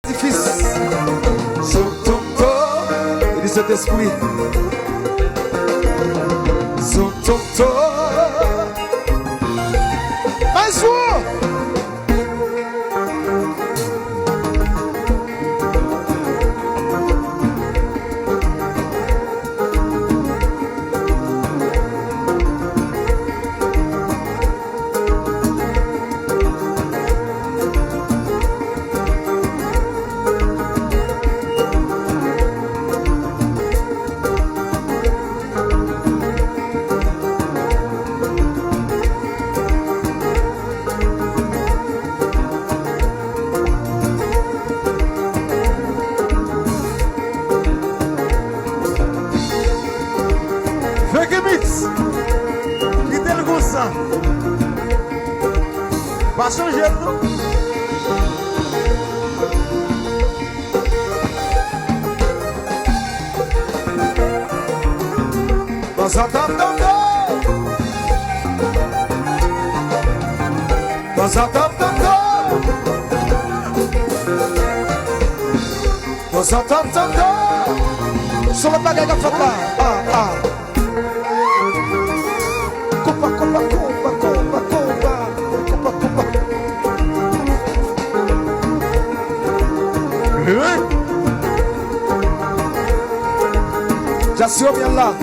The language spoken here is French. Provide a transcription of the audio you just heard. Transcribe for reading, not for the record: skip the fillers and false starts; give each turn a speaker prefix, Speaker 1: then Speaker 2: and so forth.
Speaker 1: petit-fils. Il dit cet esprit. Pas changer tout. Dans un temps sur le bagage de fait là. J'assure bien là.